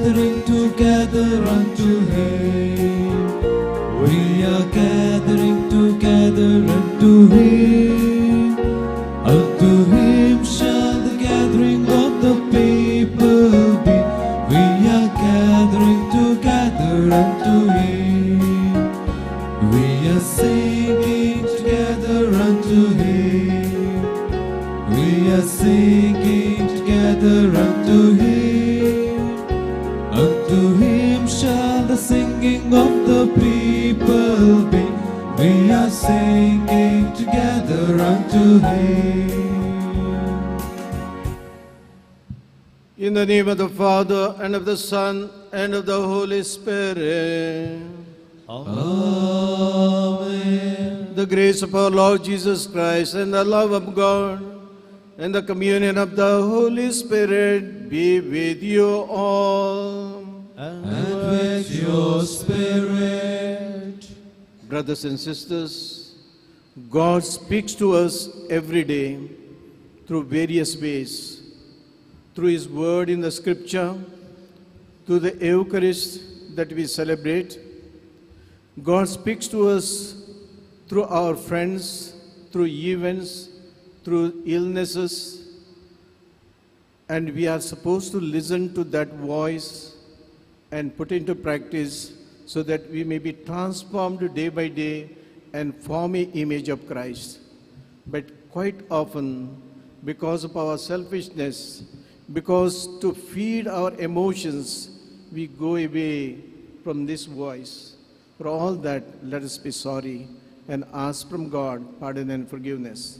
gathering together unto Him. We are gathering together unto Him. Unto Him shall the gathering of the people be. We are gathering together unto Him. We are singing together unto Him. We are singing together unto Him. Unto Him shall the singing of the people be. We are singing together unto Him. In the name of the Father, and of the Son, and of the Holy Spirit. Amen. The grace of our Lord Jesus Christ, and the love of God, and the communion of the Holy Spirit be with you all. And with your spirit. Brothers and sisters, God speaks to us every day through various ways. Through His word in the scripture, through the Eucharist that we celebrate. God speaks to us through our friends, through events, through illnesses, and we are supposed to listen to that voice and put into practice so that we may be transformed day by day and form an image of Christ. But quite often, because of our selfishness, because to feed our emotions, we go away from this voice. For all that, let us be sorry and ask from God pardon and forgiveness.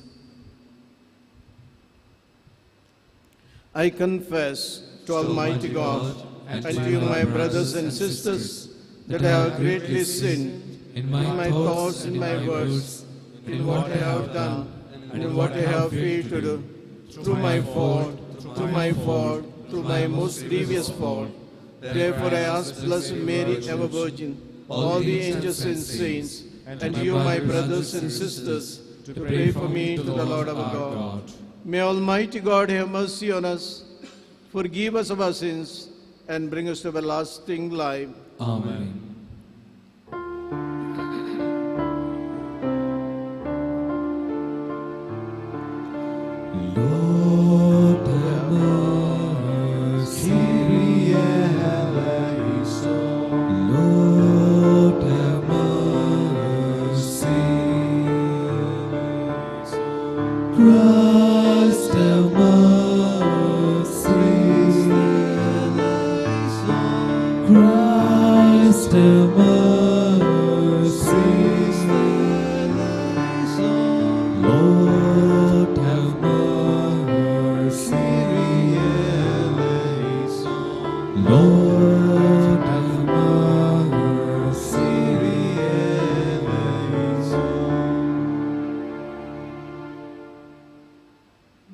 I confess to Almighty God and to you, my brothers and sisters, that I have greatly sinned in my thoughts, in my words, in what I have done, and in what I have failed to do, through my fault, through my most grievous fault. Therefore I ask Blessed Mary, ever Virgin, all the angels and saints, and you, my brothers and sisters, to pray for me to the Lord our God. May Almighty God have mercy on us, forgive us of our sins, and bring us to everlasting life. Amen. Lord have mercy. Lord have mercy. Christ have mercy. Christ have mercy. Lord have mercy. Lord have mercy.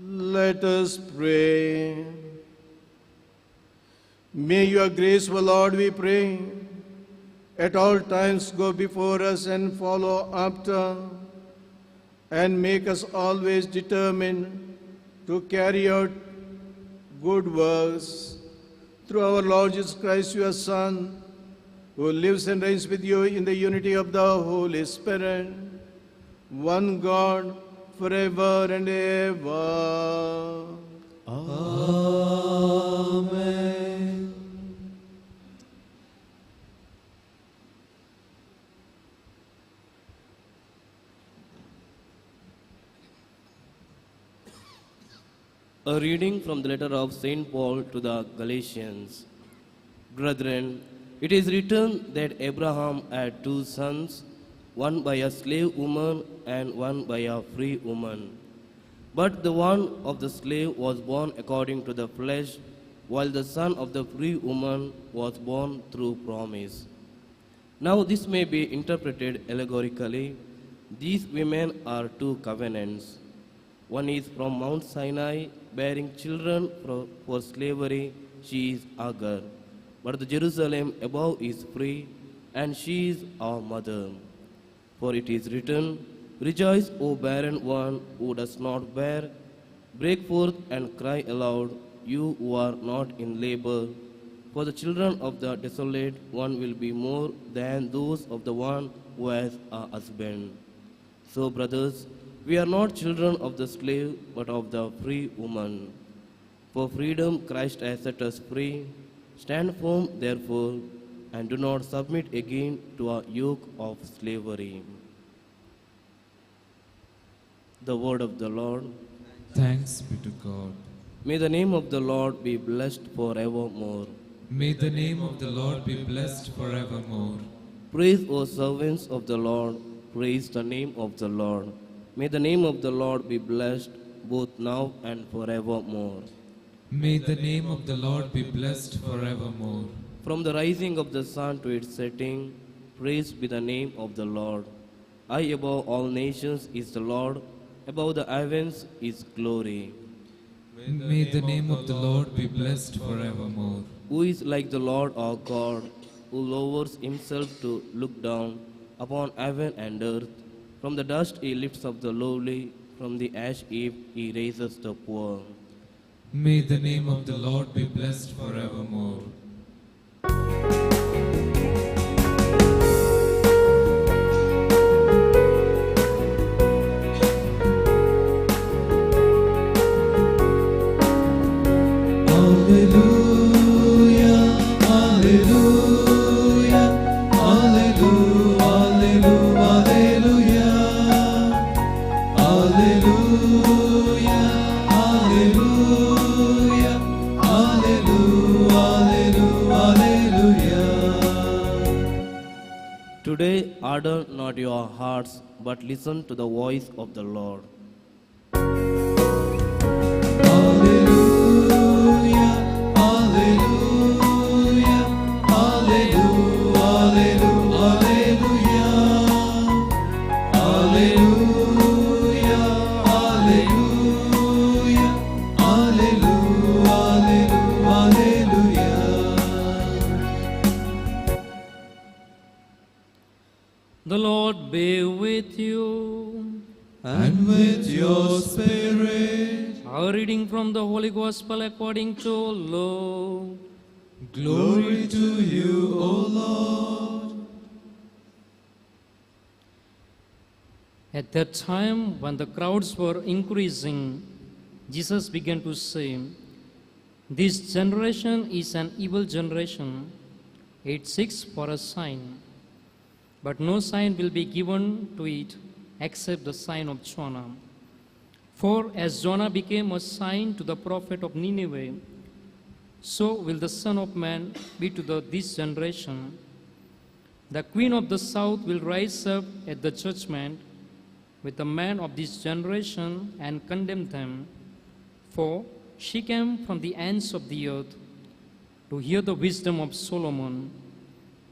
Let us pray. May your grace, O Lord, we pray, at all times go before us and follow after, and make us always determined to carry out good works through our Lord Jesus Christ, your Son, who lives and reigns with you in the unity of the Holy Spirit, one God, forever and ever. Amen. A reading from the letter of St. Paul to the Galatians. Brethren, it is written that Abraham had two sons, one by a slave woman and one by a free woman. But the one of the slave was born according to the flesh, while the son of the free woman was born through promise. Now this may be interpreted allegorically. These women are two covenants. One is from Mount Sinai, bearing children for slavery. She is Agar. But the Jerusalem above is free, and she is our mother. For it is written, Rejoice, O barren one who does not bear. Break forth and cry aloud, you who are not in labor. For the children of the desolate one will be more than those of the one who has a husband. So, brothers, we are not children of the slave, but of the free woman. For freedom Christ has set us free. Stand firm, therefore, and do not submit again to a yoke of slavery. The word of the Lord. Thanks be to God. May the name of the Lord be blessed forevermore. May the name of the Lord be blessed forevermore. Praise, O servants of the Lord. Praise the name of the Lord. May the name of the Lord be blessed both now and forevermore. May the name of the Lord be blessed forevermore. From the rising of the sun to its setting, praise be the name of the Lord. High above all nations is the Lord, above the heavens is glory. May the name of the Lord be blessed forevermore. Who is like the Lord our God, who lowers himself to look down upon heaven and earth? From the dust he lifts up the lowly, from the ash heap he raises the poor. May the name of the Lord be blessed forevermore. Alleluia, alleluia, alleluia, alleluia, alleluia, alleluia, alleluia, alleluia. Today harden not your hearts, but listen to the voice of the Lord. Alleluia, alleluia, alleluia, alleluia, alleluia, alleluia, alleluia, alleluia. The Lord be with you. And with your spirit. A reading from the Holy Gospel according to Luke. Glory to you, O Lord. At that time, when the crowds were increasing, Jesus began to say, "This generation is an evil generation. It seeks for a sign, but no sign will be given to it except the sign of Jonah. For as Jonah became a sign to the prophet of Nineveh, so will the Son of Man be to this generation. The queen of the south will rise up at the judgment with the men of this generation and condemn them. For she came from the ends of the earth to hear the wisdom of Solomon.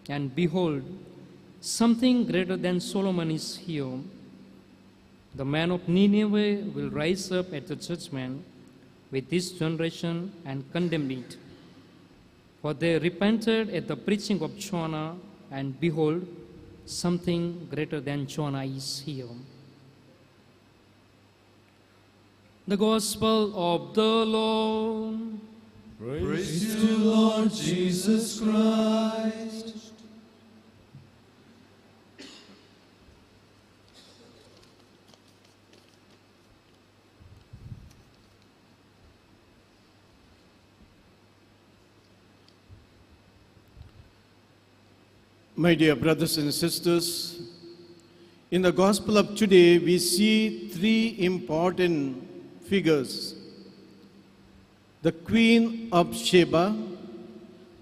And behold, something greater than Solomon is here. The man of Nineveh will rise up at the judgment with this generation and condemn it. For they repented at the preaching of Jonah, and behold, something greater than Jonah is here." The Gospel of the Lord. Praise to you, Lord Jesus Christ. My dear brothers and sisters, in the Gospel of today, we see three important figures. The Queen of Sheba,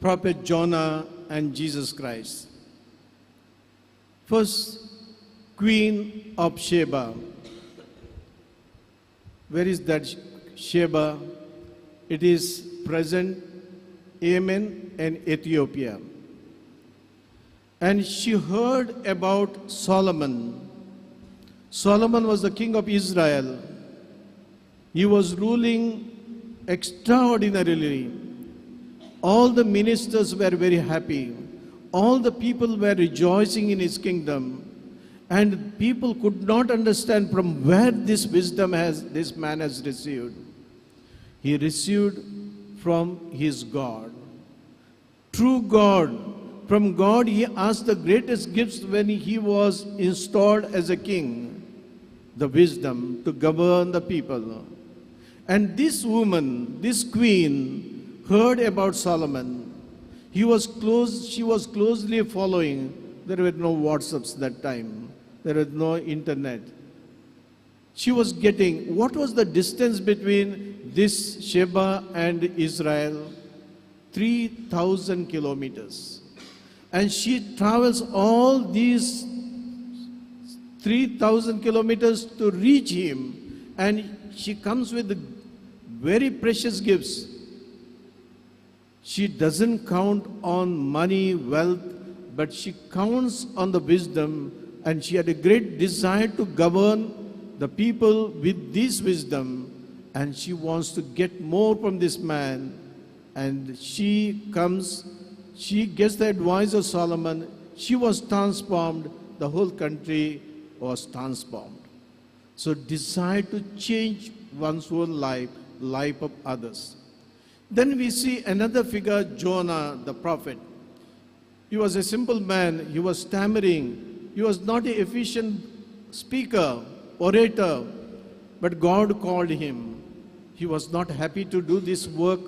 Prophet Jonah, and Jesus Christ. First, Queen of Sheba. Where is that Sheba? It is present Yemen and Ethiopia. And she heard about Solomon. Solomon was the king of Israel. He was ruling extraordinarily. All the ministers were very happy. All the people were rejoicing in his kingdom. And people could not understand from where this wisdom this man has received. He received from his God. true God. From God he asked the greatest gifts when he was installed as a king, the wisdom to govern the people. And this woman, this queen, heard about Solomon. She was closely following. There were no WhatsApps that time. There was no internet. She was getting, what was the distance between this Sheba and Israel? 3,000 kilometers. And she travels all these 3,000 kilometers to reach him. And she comes with very precious gifts. She doesn't count on money, wealth, but she counts on the wisdom. And she had a great desire to govern the people with this wisdom. And she wants to get more from this man. And she comes, she gets the advice of Solomon. She was transformed. The whole country was transformed. So desire to change one's own life of others. Then we see another figure, Jonah the Prophet. He was a simple man. He was stammering. He was not an efficient speaker, orator, but God called him. He was not happy to do this work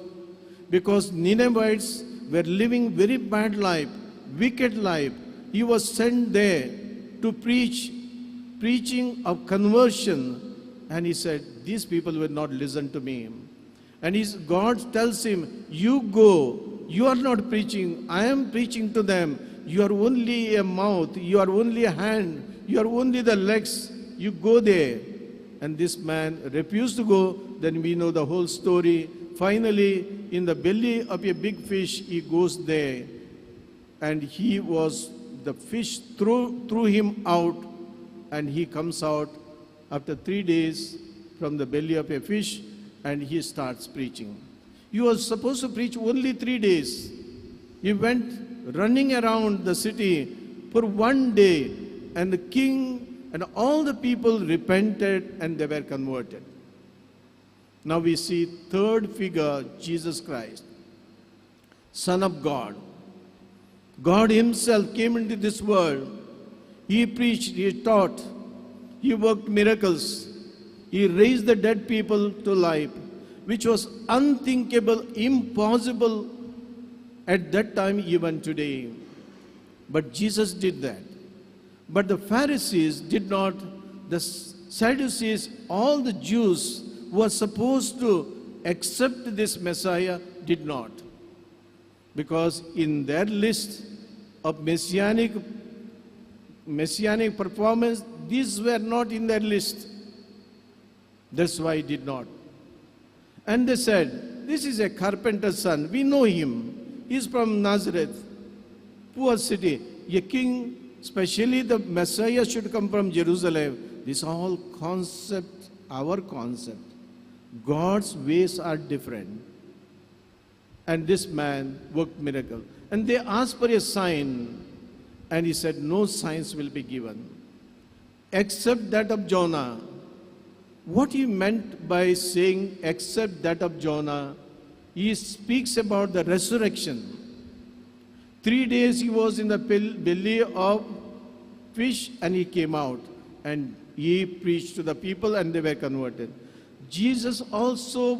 because Ninevites were living very bad life, wicked life. He was sent there to preaching of conversion. And he said, these people will not listen to me. And God tells him, you go, you are not preaching, I am preaching to them. You are only a mouth, you are only a hand, you are only the legs, you go there. And this man refused to go. Then we know the whole story. Finally, in the belly of a big fish, he goes there. And the fish threw him out, and he comes out after 3 days from the belly of a fish, and he starts preaching. He was supposed to preach only 3 days. He went running around the city for 1 day, and the king and all the people repented and they were converted. Now we see third figure, Jesus Christ, Son of God. God himself came into this world. He preached, he taught, he worked miracles. He raised the dead people to life, which was unthinkable, impossible at that time, even today. But Jesus did that. But the Pharisees did not, the Sadducees, all the Jews who were supposed to accept this Messiah did not. Because in their list of messianic performance, these were not in their list. That's why he did not. And they said, this is a carpenter's son. We know him. He's from Nazareth, poor city. A king, especially the Messiah, should come from Jerusalem. This whole concept, our concept. God's ways are different. And this man worked miracle. And they asked for a sign. And he said, no signs will be given, except that of Jonah. What he meant by saying, except that of Jonah, he speaks about the resurrection. 3 days he was in the belly of fish and he came out. And he preached to the people and they were converted. Jesus also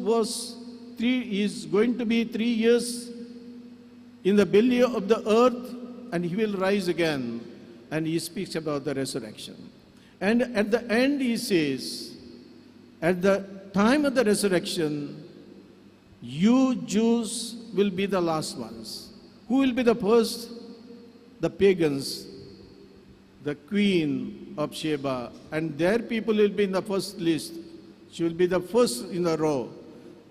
is going to be 3 years in the belly of the earth, and he will rise again. And he speaks about the resurrection. And at the end he says, at the time of the resurrection, you Jews will be the last ones. Who will be the first? The pagans, the queen of Sheba, and their people will be in the first list. She will be the first in the row.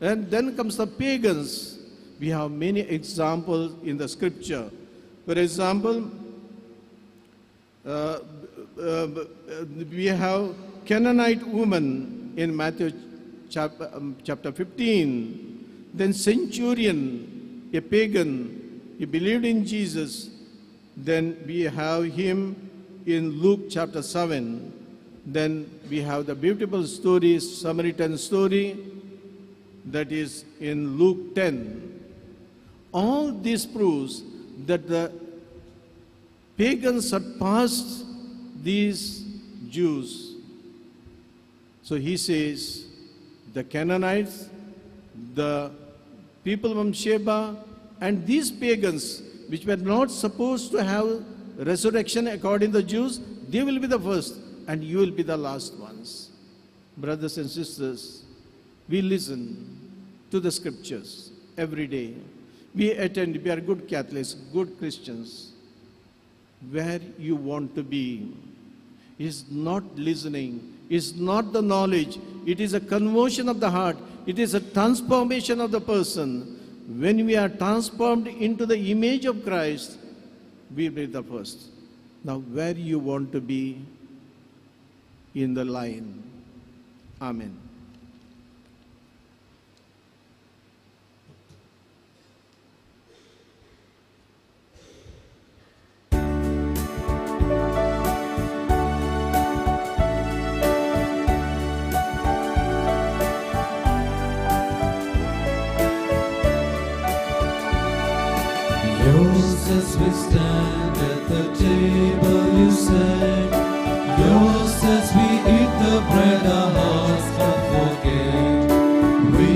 And then comes the pagans. We have many examples in the scripture. For example, we have Canaanite woman in Matthew chapter 15. Then centurion, a pagan, he believed in Jesus. Then we have him in Luke chapter 7. Then we have the beautiful story, Samaritan story, that is in Luke 10. All this proves that the pagans surpassed these Jews. So he says, the Canaanites, the people from Sheba, and these pagans, which were not supposed to have resurrection according to the Jews, they will be the first, and you will be the last ones. Brothers and sisters, we listen to the scriptures every day. We attend, we are good Catholics, good Christians. Where you want to be is not listening, is not the knowledge. It is a conversion of the heart. It is a transformation of the person. When we are transformed into the image of Christ, we will be the first. Now, where you want to be in the line. Amen. Yours as we stand at the table you set. Yours as we eat the bread our hearts can forget. We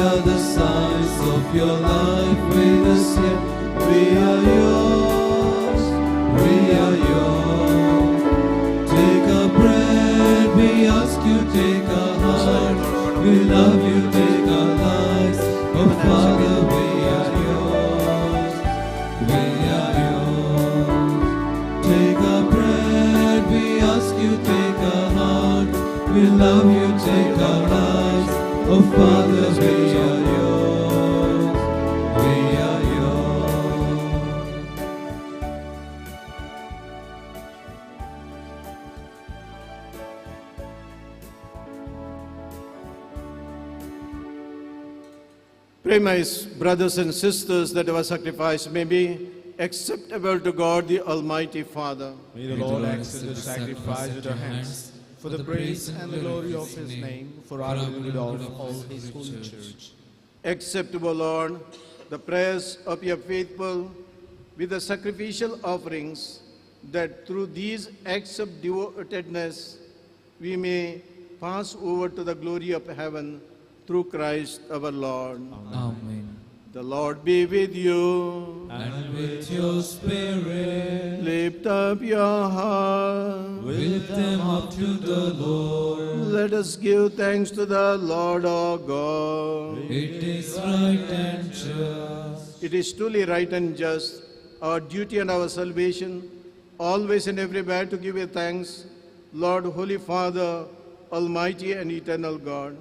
are the signs of your life with us yet. We are yours, we are yours. Take our bread, we ask you, take our heart. We love you, take our lives. Oh Father, we are yours, we are yours. Take our bread, we ask you, take our heart. We love you, take our lives. Oh Father, we are yours, we are yours. Pray, my brothers and sisters, that our sacrifice may be acceptable to God, the Almighty Father. May the Lord accept the sacrifice at your hands for the praise and the glory of his name, for our good of all his holy church. Accept, O Lord, the prayers of your faithful with the sacrificial offerings, that through these acts of devotedness we may pass over to the glory of heaven through Christ our Lord. Amen. The Lord be with you. And with your spirit, Lift up your heart. lift them up to the Lord. Let us give thanks to the Lord our God. It is right and just. It is truly right and just, our duty and our salvation, always and everywhere to give you thanks, Lord, Holy Father, Almighty and eternal God.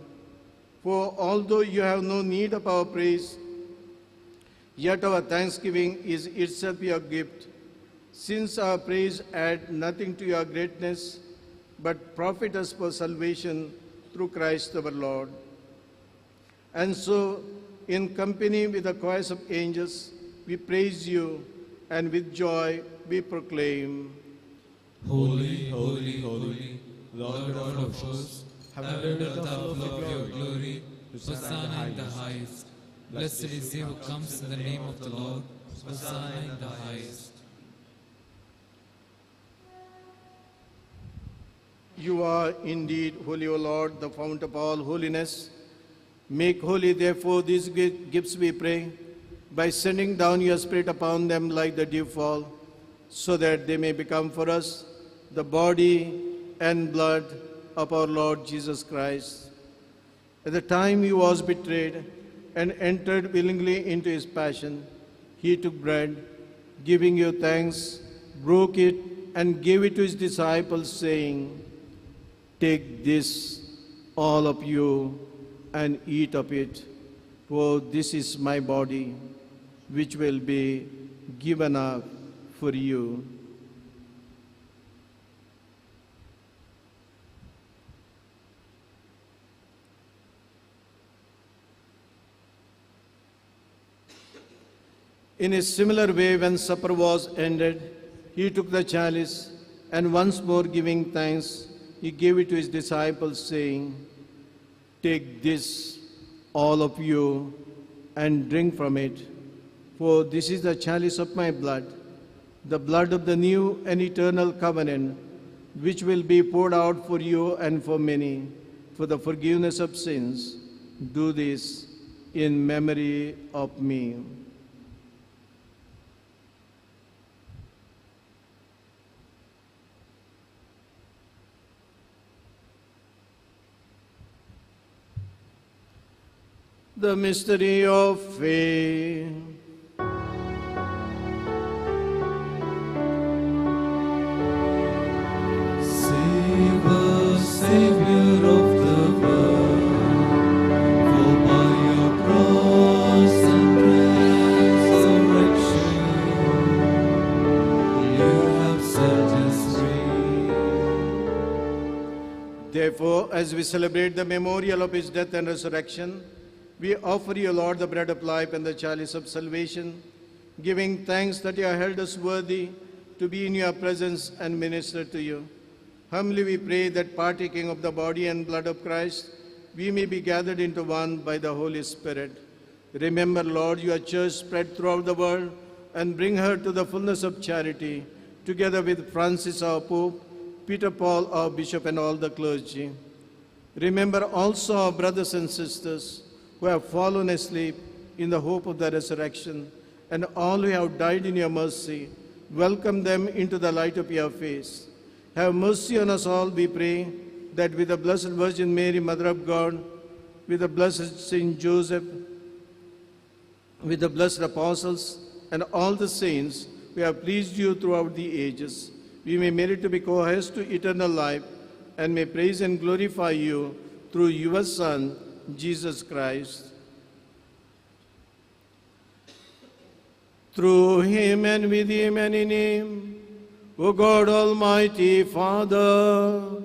For although you have no need of our praise, yet our thanksgiving is itself your gift, since our praise adds nothing to your greatness, but profit us for salvation through Christ our Lord. And so, in company with the choirs of angels, we praise you, and with joy we proclaim, Holy, holy, holy, Lord God of hosts, heaven and earth are full of your glory. Hosanna in the highest. Blessed is he who comes in the name of the Lord. Hosanna in the highest. You are indeed holy, O Lord, the fount of all holiness. Make holy, therefore, these gifts, we pray, by sending down your Spirit upon them like the dewfall, so that they may become for us the body and blood of our Lord Jesus Christ. At the time he was betrayed and entered willingly into his passion, he took bread, giving you thanks, broke it, and gave it to his disciples, saying, Take this, all of you, and eat of it, for this is my body, which will be given up for you. In a similar way, when supper was ended, he took the chalice, and once more giving thanks, he gave it to his disciples, saying, Take this, all of you, and drink from it, For this is the chalice of my blood, the blood of the new and eternal covenant, which will be poured out for you and for many, for the forgiveness of sins. Do this in memory of me. The mystery of faith. Save us, Savior of the world, for by your cross and resurrection, you have set us free. Therefore, as we celebrate the memorial of his death and resurrection, we offer you, Lord, the bread of life and the chalice of salvation, giving thanks that you have held us worthy to be in your presence and minister to you. Humbly we pray that partaking of the body and blood of Christ, we may be gathered into one by the Holy Spirit. Remember, Lord, your church spread throughout the world and bring her to the fullness of charity, together with Francis our Pope, Peter Paul our Bishop, and all the clergy. Remember also our brothers and sisters who have fallen asleep in the hope of the resurrection, and all who have died in your mercy. Welcome them into the light of your face. Have mercy on us all, we pray, that with the Blessed Virgin Mary, Mother of God, with the Blessed Saint Joseph, with the blessed apostles, and all the saints who have pleased you throughout the ages, we may merit to be co-heirs to eternal life, and may praise and glorify you through your Son, Jesus Christ. Through him and with him and in him, O God Almighty Father,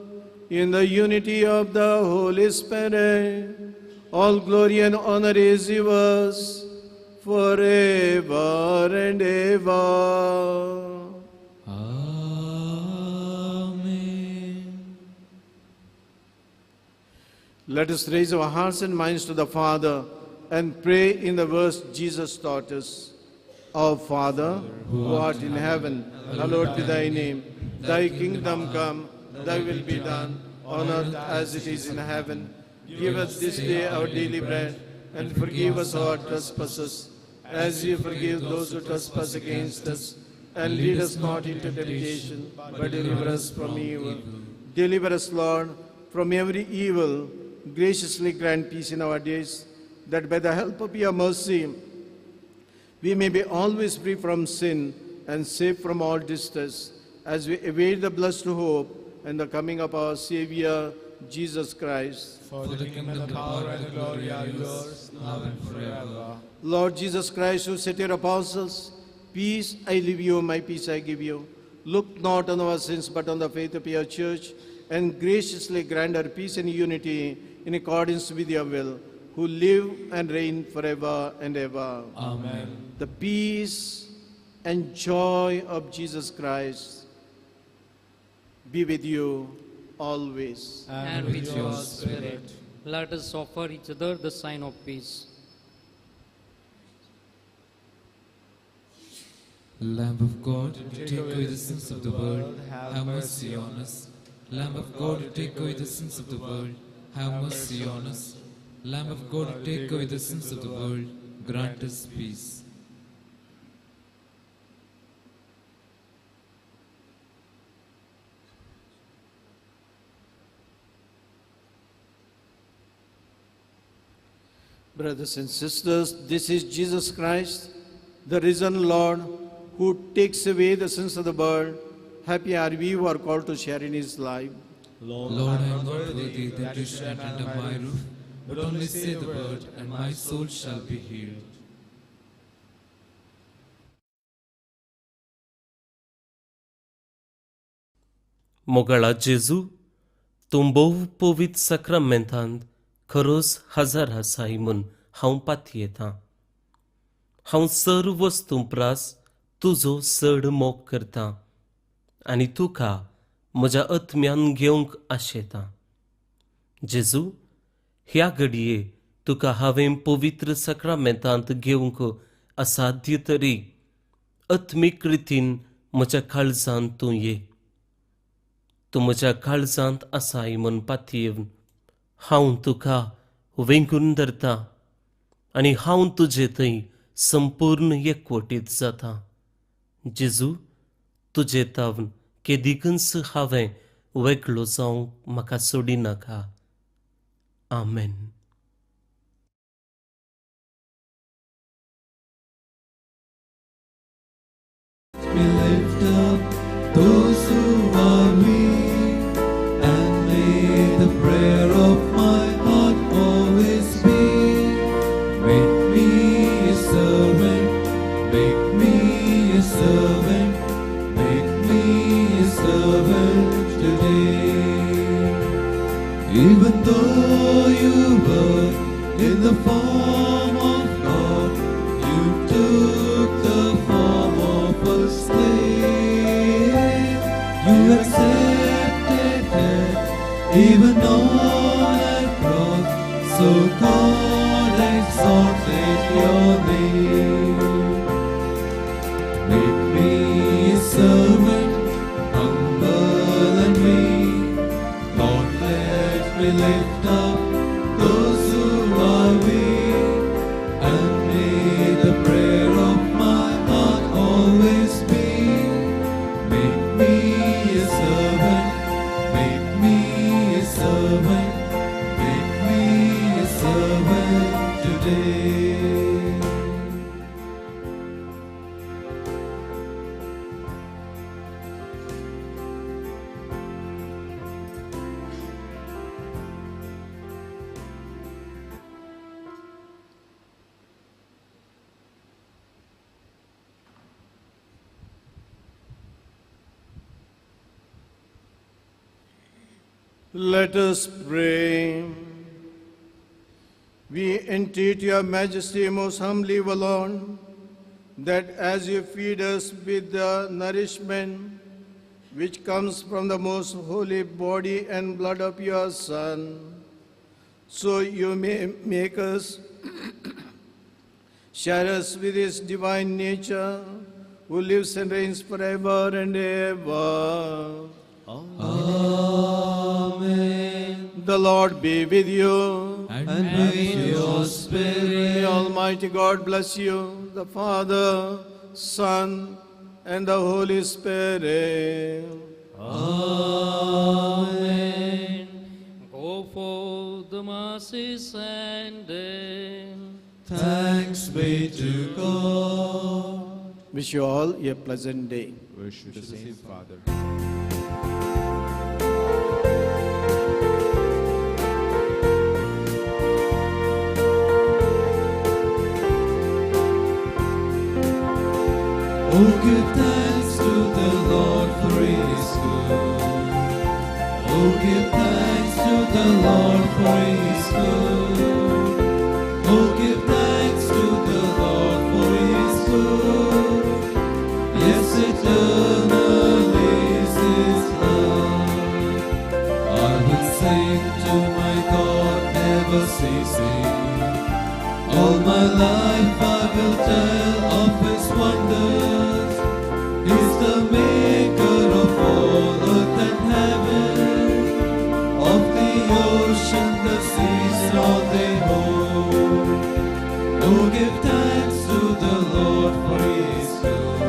in the unity of the Holy Spirit, all glory and honor is yours forever and ever. Amen. Let us raise our hearts and minds to the Father and pray in the verse Jesus taught us. Our Father, who art in heaven, hallowed be thy name. Thy kingdom come, thy will be done, on earth as it is in heaven. Give us this day our daily bread, and forgive us our trespasses, as we forgive those who trespass against us. And lead us not into temptation, but deliver us from evil. Deliver us, Lord, from every evil. Graciously grant peace in our days, that by the help of your mercy, we may be always free from sin and safe from all distress, as we await the blessed hope and the coming of our Savior, Jesus Christ. For the kingdom, the power, and the glory are yours, now and forever. Lord Jesus Christ, who said to your apostles, peace I leave you, my peace I give you. Look not on our sins, but on the faith of your church, and graciously grant her peace and unity in accordance with your will, who live and reign forever and ever. Amen. The peace and joy of Jesus Christ be with you always. And with your spirit. Let us offer each other the sign of peace. Lamb of God, take away the sins of the world, have mercy on us. Lamb of God, take away the sins of the world, have mercy on us. Lamb of God, take away the sins of the world, grant us peace. Brothers and sisters, this is Jesus Christ, the risen Lord, who takes away the sins of the world. Happy are we who are called to share in his life. Lord, I am not worthy that you should enter under my roof, but only say the word, and my soul shall be healed. मोगळा जेजू तूं बहु पवित्र सक्रमेंतांत खरोच हजार आसाय म्हूण हांव पातयेतां. हांव सर्व वस्तू प्रास तुजो चड मोग करतां आनी तुका म्हज्या आत्म्यान घेवंक आशेतां. जेजू, ह्या घडये तुका हांवें पवित्र सक्रमेंतांत घेवंक असाध्य तरी आत्मीक रितीन म्हज्या काळजांत तूं ये. तूं म्हज्या काळजांत आसाय म्हूण पातयेवन हांव तुका वेंगून धरतां आनी हांव तुजे थंय संपूर्ण एकवटीत जाता. जेजू, तुजे तावन केदिकच हांवें वेगळो जावंक म्हाका सोडिनाका. आमेन. We lift up those who are weak, and may the prayer of my heart always be, make me a servant, make me a servant, make me a servant today. Even though you were in the form of God, you took the form of a slave. You accepted death, even on a cross, so God exalted your name. Make me a servant, humble and meek. Lord, let me lift up those who are weak, and may the prayer of my heart always be, make me a servant, make me a servant, make me a servant today. Let us pray. We entreat your majesty most humbly, O Lord, that as you feed us with the nourishment which comes from the most holy body and blood of your Son, so you may make us sharers with his divine nature, who lives and reigns forever and ever. Amen. The Lord be with you. And with your spirit. May Almighty God bless you, the Father, Son, and the Holy Spirit. Amen. Go forth, the masses, and Thanks be to God. Wish you all a pleasant day. Worship the same Father. Oh, give thanks to the Lord for He is good. Oh, give thanks to the Lord for He is good. Oh, give thanks to the Lord for He is good. Yes, eternally is His love. I will sing to my God, never ceasing. All my life I will tell of His wonders. He's the maker of all earth and heaven, of the ocean, the seas, and all they hold. Oh, give thanks to the Lord, for He is good.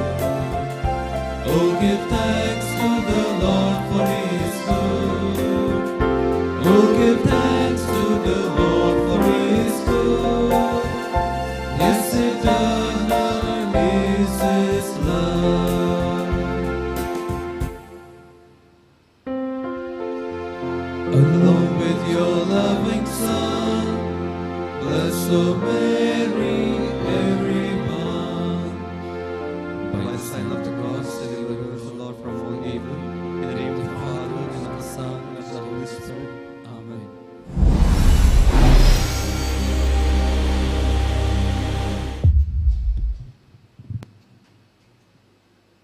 Oh, give thanks to the Lord, for He is good. Oh, give thanks to the Lord, for He is good. Yes, eternal is His love. Along with your loving Son, bless, O Mary.